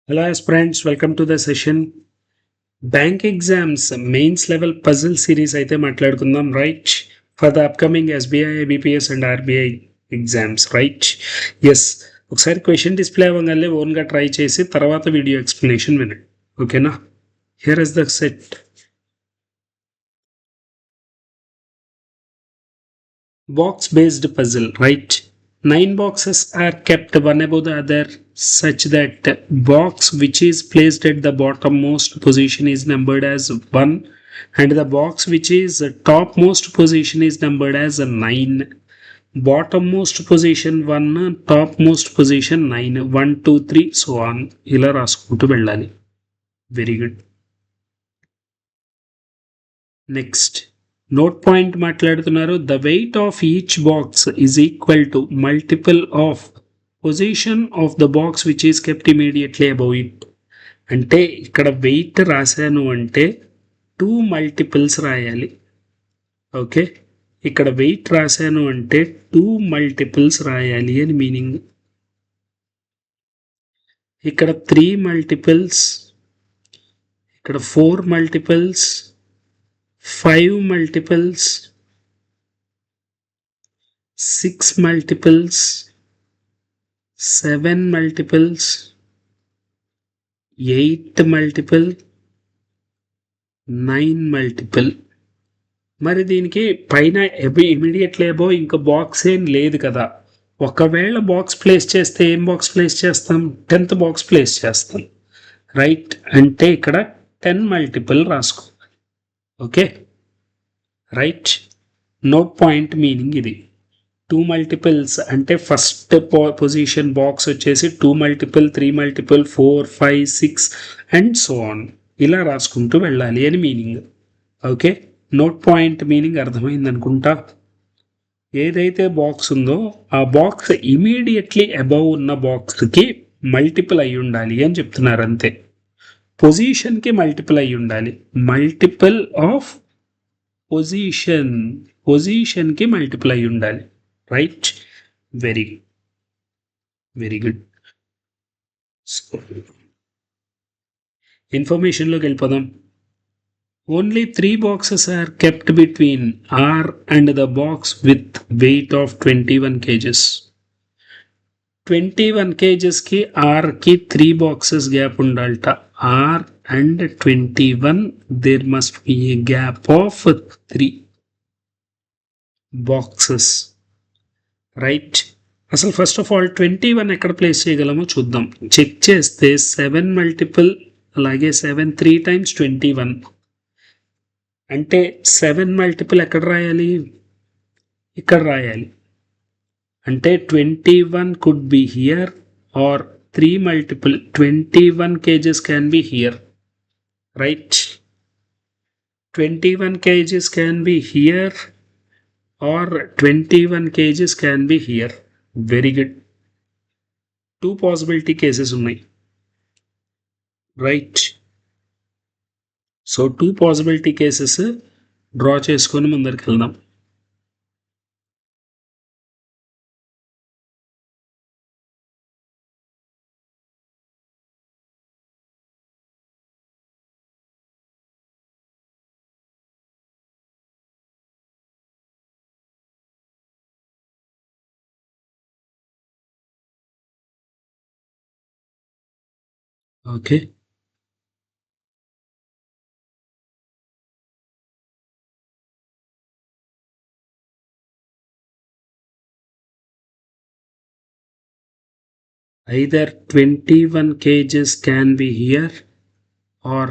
Hello aspirants, welcome to the session. Bank exams mains level puzzle series అయితే మాట్లాడుకుందాం right for the upcoming SBI IBPS and RBI exams right. Yes, ఒకసారి question display అవ్వగానే ఓన్గా try చేసి తర్వాత video explanation వినండి, ఓకేనా? Here is the set. Box based puzzle, right? 9 boxes are kept one above the other such that box which is placed at the bottommost position is numbered as 1 and the box which is topmost position is numbered as 9. Bottommost position 1, topmost position 9, 1 2 3 so on ఇలా రాసుకుంటూ వెళ్ళాలి. Very good. Next note point మాట్లాడుతున్నారు. The weight of each box is equal to multiple of position of the box which is kept immediately above it. అంటే ఇక్కడ wait రాశాను అంటే 2 multiples రాయాలి. Okay, ఇక్కడ వెయిట్ రాశాను అంటే 2 మల్టిపుల్స్ రాయాలి అని మీనింగ్. ఇక్కడ 3 మల్టిపుల్స్, ఇక్కడ 4 multiples, 5 multiples, 6 multiples, 7 multiples, 8 multiple, 9 multiple. మరి దీనికి పైన ఇమీడియట్లీ అబౌవ్ ఇంకా బాక్స్ ఏం లేదు కదా. ఒకవేళ బాక్స్ ప్లేస్ చేస్తే ఏం బాక్స్ ప్లేస్ చేస్తాం? 10th బాక్స్ ప్లేస్ చేస్తాం, రైట్? అంటే ఇక్కడ 10 మల్టిపుల్ రాసుకో. Okay right. Note point meaning ఇది. 2 మల్టిపుల్స్ అంటే ఫస్ట్ పొజిషన్ బాక్స్ వచ్చేసి 2 multiple, 3 multiple, 4 5 6 and so on ఇలా రాసుకుంటూ వెళ్ళాలి అని meaning. Okay, note point meaning అర్థమైంది అనుకుంటా. ఏదైతే బాక్స్ ఉందో ఆ బాక్స్ ఇమీడియట్లీ అబౌవ్ ఉన్న బాక్స్కి మల్టిపుల్ అయి ఉండాలి అని చెప్తున్నారు, అంతే. పొజిషన్కి మల్టిపుల్ అయి ఉండాలి. మల్టిపుల్ ఆఫ్ పొజిషన్కి మల్టిపుల్ అయి ఉండాలి, రైట్? Very very good. ఇన్ఫర్మేషన్లోకి వెళ్ళిపోదాం. Only 3 boxes are kept between R and the box with weight of 21 kgs. 21 kgsకి Rకి 3 boxes గ్యాప్ ఉండాలట. R and 21 there must be a gap of 3 boxes, right? అసలు first of all 21 ఎక్కడ place చేయగలమో చూద్దాం. Check చేస్తే 7 మల్టిపుల్, అలాగే 7 3 times 21 అంటే 7 మల్టిపుల్ ఎక్కడ రాయాలి? ఇక్కడ రాయాలి. అంటే 21 could be here or 3 multiple 21 kgs can be here, right? 21 kgs can be here or 21 kgs can be here. Very good. 2 possibility cases ఉన్నాయి, right? So 2 possibility cases draw చేసుకొని ముందరికి వెళ్దాం. Okay, either 21 kgs can be here or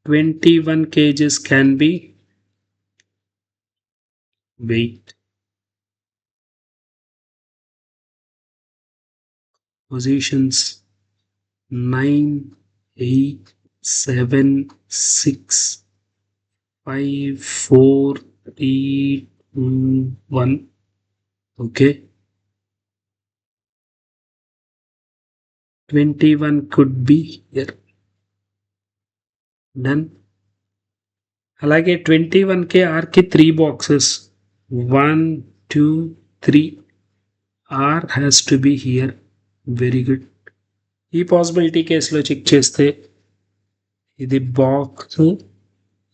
21 kgs can be weight. Positions 9 8 7 6 5 4 3 2 1. okay, 21 could be here. done. అలాగే 21కి ఆర్కి 3 boxes 1 2 3. R has to be here. Very good. ఈ possibility కేసులో check చేస్తే ఇది box,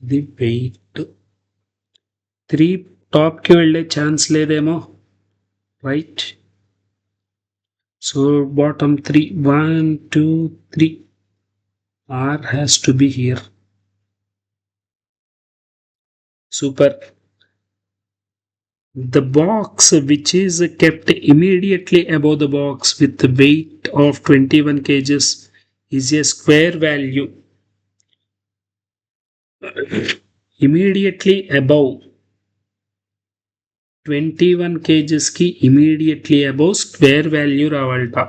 ఇది wait, 3 టాప్కి వెళ్ళే ఛాన్స్ లేదేమో, right? So bottom 3, 1 2 3, R has to be here. Super. The box which is kept immediately above the box with the weight of 21 kgs is a square value. Immediately above 21 kgs ki immediately above square value ravalta,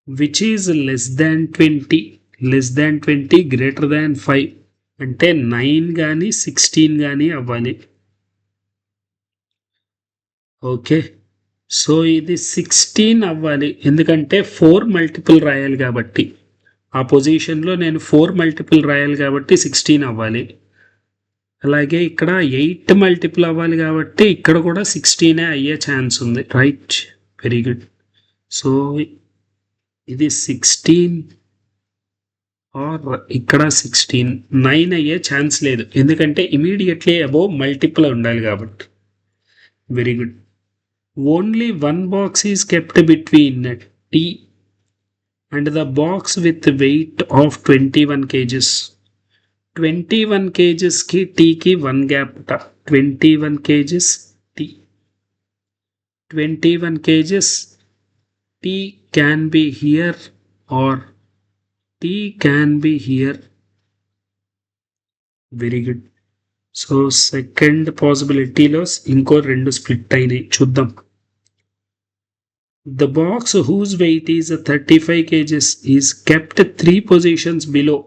which is less than 20, greater than 5 అంటే 9 గాని 16 గాని అవ్వాలి. Okay, so ఇది 16 అవ్వాలి, ఎందుకంటే 4 multiple రాయాలి కాబట్టి. ఆ పొజిషన్లో నేను 4 మల్టిపుల్ రాయాలి కాబట్టి 16 అవ్వాలి. అలాగే ఇక్కడ 8 మల్టిపుల్ అవ్వాలి కాబట్టి ఇక్కడ కూడా 16 అయ్యే ఛాన్స్ ఉంది, రైట్? Very good. సో ఇది 16 ఆర్ ఇక్కడ 16, 9 అయ్యే ఛాన్స్ లేదు, ఎందుకంటే ఇమీడియట్లీ అబోవ్ మల్టిపుల్ ఉండాలి కాబట్టి. Very good. Only 1 box is kept between T and the box with weight of 21 kgs. 21 kgsకి Tకి 1 gap. 21 kgs T, 21 kgs T can be here or T can be here. Very good. So second పాసిబిలిటీలో ఇంకో 2 split అయినాయి, చూద్దాం. The box whose weight is 35 kgs is kept 3 positions below,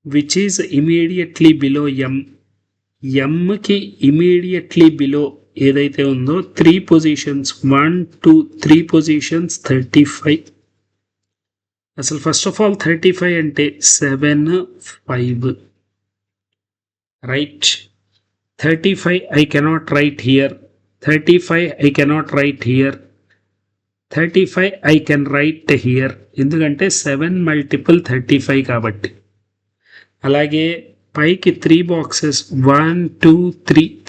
which is immediately below M. M ki immediately below ఏదైతే ఉందో 3 positions, 1 2 3 positions 35. అసలు first of all 35 అంటే 7 5, right? 35 I cannot write here, 35 I cannot write here, 35 I can write here, ఎందుకంటే 7 multiple 35 కాబట్టి. అలాగే పైకి 3 boxes, 1 2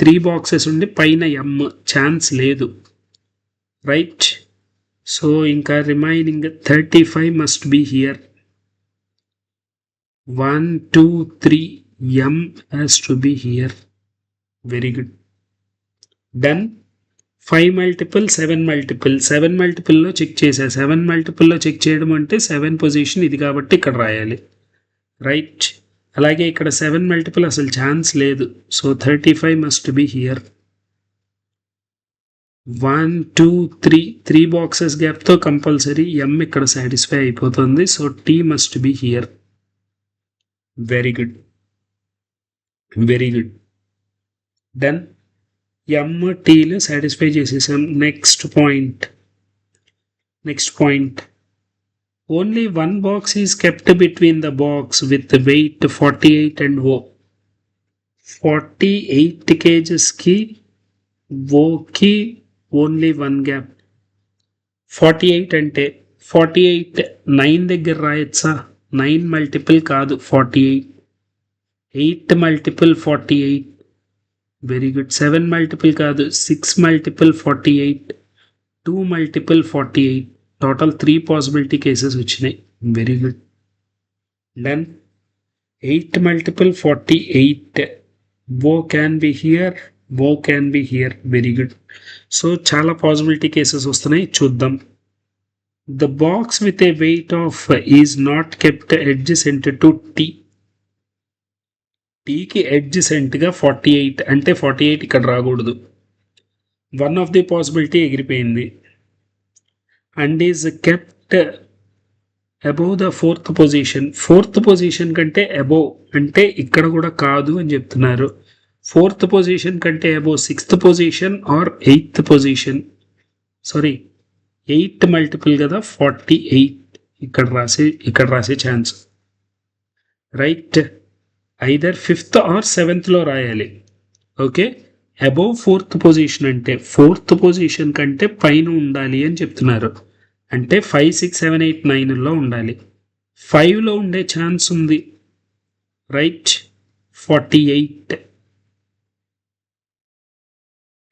3 boxes ఉండి పైన M ఛాన్స్ లేదు, రైట్? సో ఇంకా remaining 35 must be here. 1 2 3 M has to be here. Very good. Done. 5 multiple 7 multiple, 7 మల్టిపుల్లో check చేసా. 7 మల్టిపుల్లో చెక్ చేయడం అంటే 7 పొజిషన్ ఇది కాబట్టి ఇక్కడ రాయాలి, రైట్? అలాగే ఇక్కడ 7 మల్టిపుల్ అసలు ఛాన్స్ లేదు, so 35 must be here. 1 2 3 boxes గ్యాప్తో కంపల్సరీ M ఇక్కడ సాటిస్ఫై అయిపోతుంది, so T must be here. Very good, very good. Done. M Tలు సాటిస్ఫై చేసేసాం. Next point. Only 1 box is kept between the box with weight 48 and O. 48 kgsకి Oకి only 1 gap. 48 అంటే 48 9 దగ్గర రాయొచ్చా? 9 multiple కాదు 48, 8 multiple 48. Very good. 7 multiple కాదు 6 multiple 48, 2 multiple 48. Total 3 possibility cases వచ్చినాయి. Very good. Done. 8 multiple 48, O can be here, O can be here. Very good. So చాలా possibility cases వస్తున్నాయి, చూద్దాం. The box with a weight of is not kept adjacent to T. Tకి adjacentగా 48 అంటే 48 ఇక్కడ రాకూడదు. One of the possibility ఎగిరిపోయింది. And is kept above the 4th position. 4th position కంటే above అంటే ఇక్కడ కూడా కాదు అని చెప్తున్నారు. 4th పొజిషన్ కంటే above 6th position or 8th position. Sorry 8 multiple కదా 48, ఇక్కడ రాసే chance, right? Either 5th or 7thలో రాయాలి. ఓకే, అబోవ్ 4th పొజిషన్ అంటే 4th పొజిషన్ కంటే పైన ఉండాలి అని చెప్తున్నారు. అంటే 5, 6, 7, 8, 9లో ఉండాలి. 5లో ఉండే ఛాన్స్ ఉంది. రైట్. 48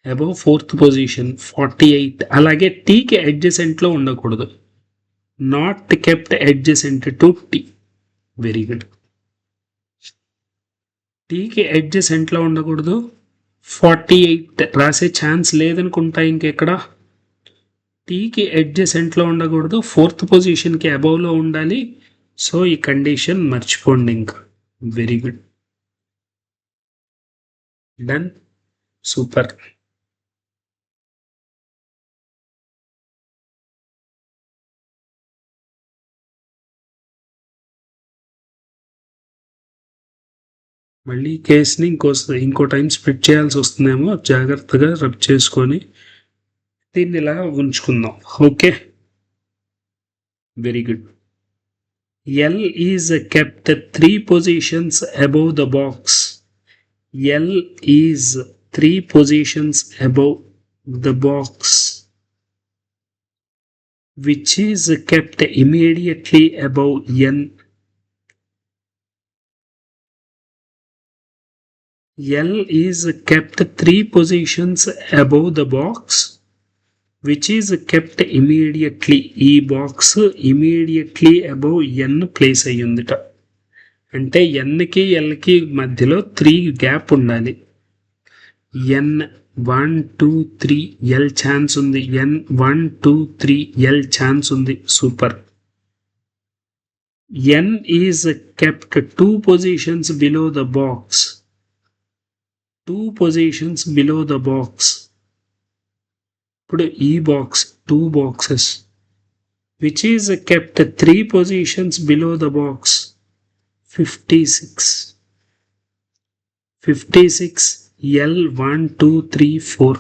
above 4th position 48. అలాగే టీకి అడ్జసెంట్లో ఉండకూడదు. Not kept adjacent to T. Very good. టీకి అడ్జసెంట్లో ఉండకూడదు. 48 రాసే ఛాన్స్ లేదనుకుంటా ఇంకెక్కడ. టీకి అడ్జసెంట్లో ఉండకూడదు. 4th పొజిషన్కి అబౌవ్లో ఉండాలి. సో ఈ కండిషన్ మర్చిపోండి ఇంకా. Very good. డన్. సూపర్. మళ్ళీ కేస్ని ఇంకో టైం స్ప్లిట్ చేయాల్సి వస్తుందేమో, జాగ్రత్తగా రబ్ చేసుకొని దీన్ని ఇలా ఉంచుకుందాం. Okay. Very good. L is kept 3 positions above the box. L is 3 positions above the box, which is kept immediately above N. L is kept 3 positions above the box, which is kept immediately. ఈ box immediately above ఎన్ place అయ్యిందిట. అంటే ఎన్కి ఎల్కి మధ్యలో 3 gap ఉండాలి. ఎన్ 1, 2, 3 L chance ఉంది. N 1, 2, 3 L chance ఉంది. Super. N is kept 2 positions below the box. 2 positions below the box. ఇప్పుడు ఈ box 2 boxes, which is kept 3 positions below the box. 56. 56 L 1, 2, 3, 4.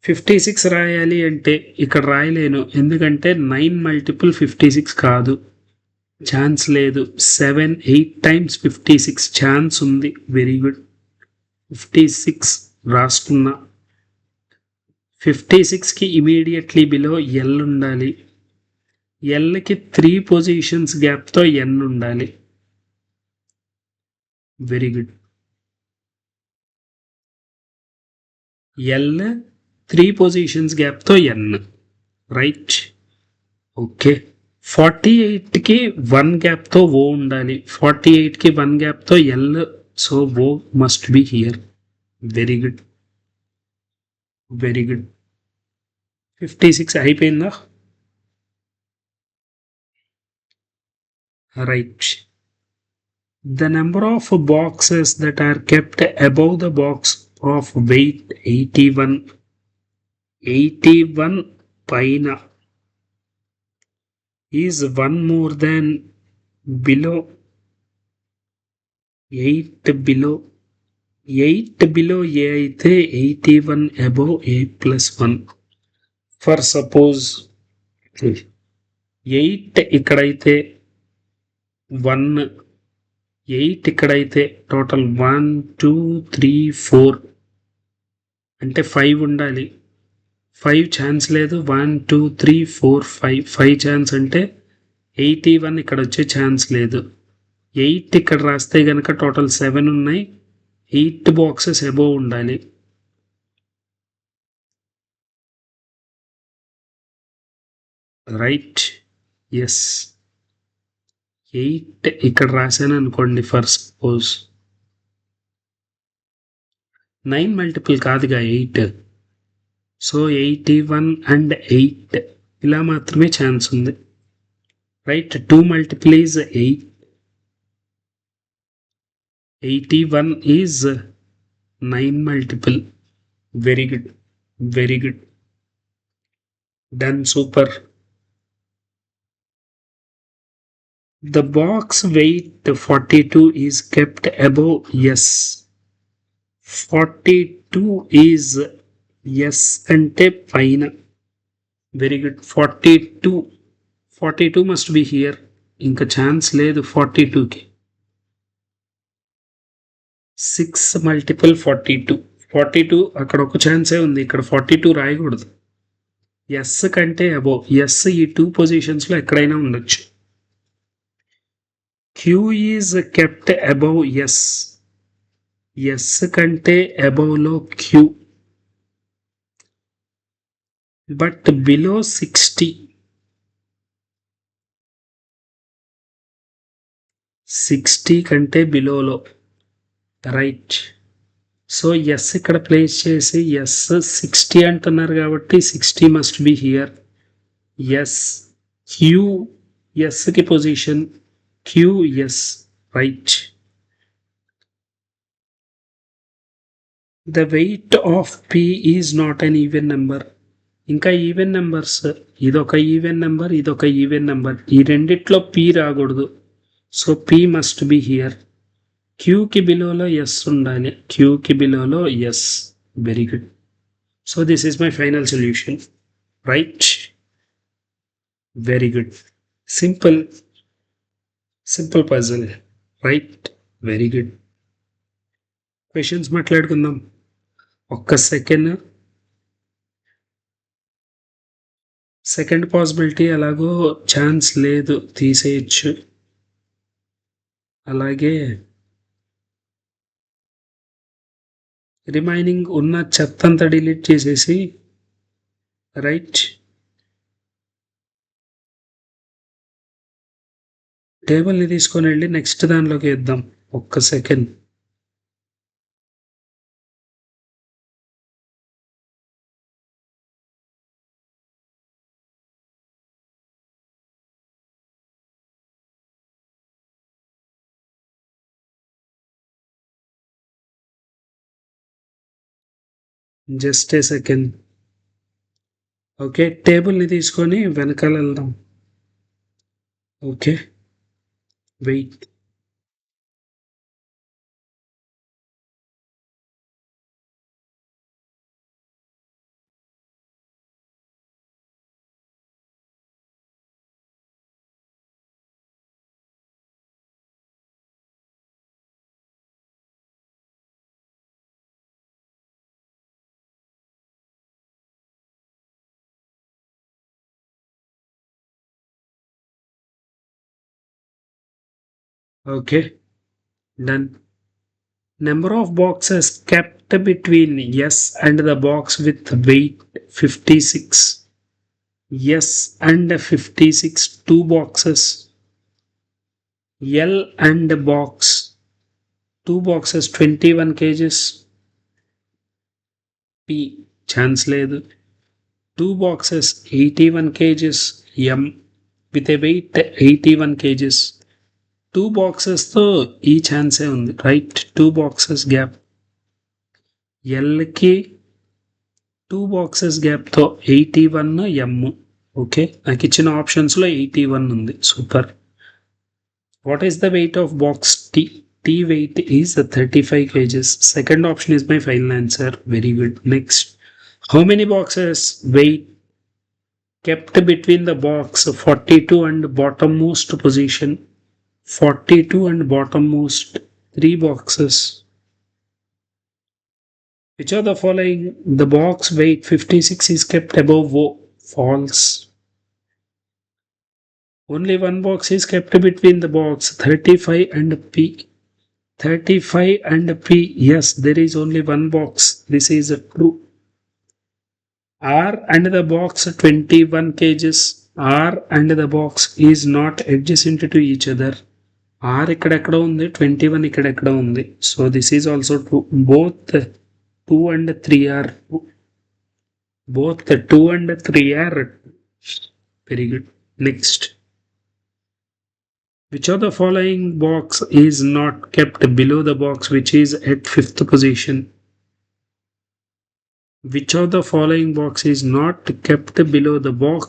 56 రాయాలి అంటే ఇక్కడ రాయలేను, ఎందుకంటే 9 మల్టిపుల్ 56 కాదు. ఛాన్స్ లేదు. 7, 8 టైమ్స్ 56 ఛాన్స్ ఉంది. Very good. 56 రాసుకున్నా. 56కి ఇమీడియట్లీ బిలో ఎల్ ఉండాలి. ఎల్కి 3 పొజిషన్స్ గ్యాప్తో ఎన్ ఉండాలి. Very good. ఎల్ 3 పొజిషన్స్ గ్యాప్తో ఎన్. రైట్. ఓకే. 48కి 1 గ్యాప్తో ఓ ఉండాలి. 48కి 1 గ్యాప్తో L. So O must be here. Very good. Very good. 56 అయిపోయిందా? Right. The number of boxes that are kept above the box of weight 81. 81 పైన is 1 more than below. 8 below. 8 below A అయితే 81 above A plus 1. For suppose 8 ఇక్కడైతే 1, 8 ఇక్కడైతే total 1, 2, 3, 4 అంటే 5 ఉండాలి. 5 chance లేదు. 1, 2, 3, 4, 5 chance అంటే 81 ఇక్కడ వచ్చే ఛాన్స్ లేదు. 8 ఇక్కడ రాస్తే కనుక టోటల్ 7 ఉన్నాయి. 8 బాక్సెస్ అబోవ్ ఉండాలి. రైట్. ఎస్. 8 ఇక్కడ రాశాను అనుకోండి. ఫర్ సపోజ్ 9 మల్టిపుల్ కాదుగా 8. సో 81 అండ్ 8 ఇలా మాత్రమే ఛాన్స్ ఉంది. Right. 2 multiple is 8. 81 is 9 multiple. Very good. Very good. Done. Super. The box weight 42 is kept above S. 42 is S అంటే పైన. Very good. 42 must be here. ఇంకా chance లేదు 42కి. 6 multiple 42. 42 అక్కడ ఒక ఛాన్సే ఉంది. ఇక్కడ 42 రాయకూడదు. ఎస్ కంటే అబోవ్. ఎస్ ఈ 2 పొజిషన్స్లో ఎక్కడైనా ఉండొచ్చు. Q is kept above S. S కంటే అబౌవ్లో క్యూ, బట్ బిలో 60. 60 కంటే బిలోలో, రైట్. సో ఎస్ ఇక్కడ ప్లేస్ చేసి ఎస్ 60 అంటున్నారు కాబట్టి 60 must be here. S Q, ఎస్కి position Q S, right. The weight of P is not an even number. ఇంకా ఈవెన్ నెంబర్స్, ఇదొక ఈవెన్ నెంబర్, ఇదొక ఈవెన్ నెంబర్, ఈ రెండిట్లో పి రాకూడదు. So P must be here. క్యూకి బిలోలో ఎస్ ఉండాలి, క్యూకి బిలోలో S. Very good. So this is my final solution, right. Very good. Simple puzzle, right. Very good. Questions మాట్లాడుకుందాం. ఒక్క సెకండ్ పాసిబిలిటీ ఎలాగో ఛాన్స్ లేదు, తీసేయచ్చు. అలాగే రిమైనింగ్ ఉన్న చెత్తంతా డిలీట్ చేసేసి, రైట్. టేబుల్ని తీసుకొని వెళ్ళి నెక్స్ట్ దానిలోకి వేద్దాం. ఒక్క second. Just a second. Okay, టేబుల్ని తీసుకొని వెనకాల వెళ్దాం. Okay, wait. Okay, done. Number of boxes kept between yes and the box with weight 56. Yes and 56, 2 boxes. L and box, 2 boxes 21 kgs. P chance లేదు. 2 boxes 81 kgs. M with a weight 81 kgs. 2 boxesతో ఈ ఛాన్సే ఉంది, right. 2 boxes gap. ఎల్కి 2 boxes గ్యాప్తో 81 M. Okay, నాకు ఇచ్చిన ఆప్షన్స్లో 81 ఉంది. Super. What is the weight of box T? T weight is 35 kgs. Second option is my final answer. Very good. Next, how many boxes weight kept between the box 42 and bottommost position? 42 and bottommost, 3 boxes. Which of the following the box weight 56 is kept above O? False. Only one box is kept between the box 35 and P. 35 and P, yes, there is only one box. This is true. R and the box 21 kgs. R and the box is not adjacent to each other. R ikkadekada undi, 21 ikkadekada undi. So this is also true. Both 2 and 3 are true. Both 2 and 3 are true. Very good. Next, which of the following box is not kept below the box which is at 5th position? Which of the following box is not kept below the box?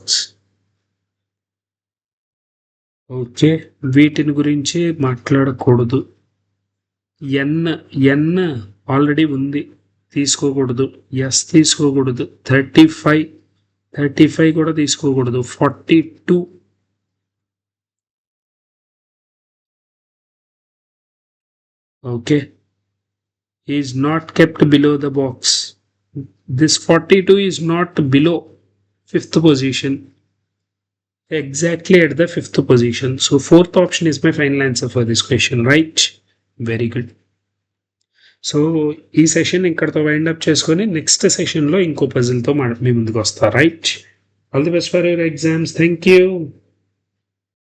Okay, వీటిని గురించి మాట్లాడకూడదు. ఎన్ already ఉంది, తీసుకోకూడదు. Yes తీసుకోకూడదు. 35 కూడా తీసుకోకూడదు. 42 okay is not kept below the box. This 42 is not below. fifth position. Exactly at the fifth position. So fourth option is my final answer for this question, right? Very good. So ఈ session ఇక్కడతో wind up చేసుకొని next సెషన్లో ఇంకో పజిల్తో మీ ముందుకు వస్తా, right? All the best for your exams. Thank you.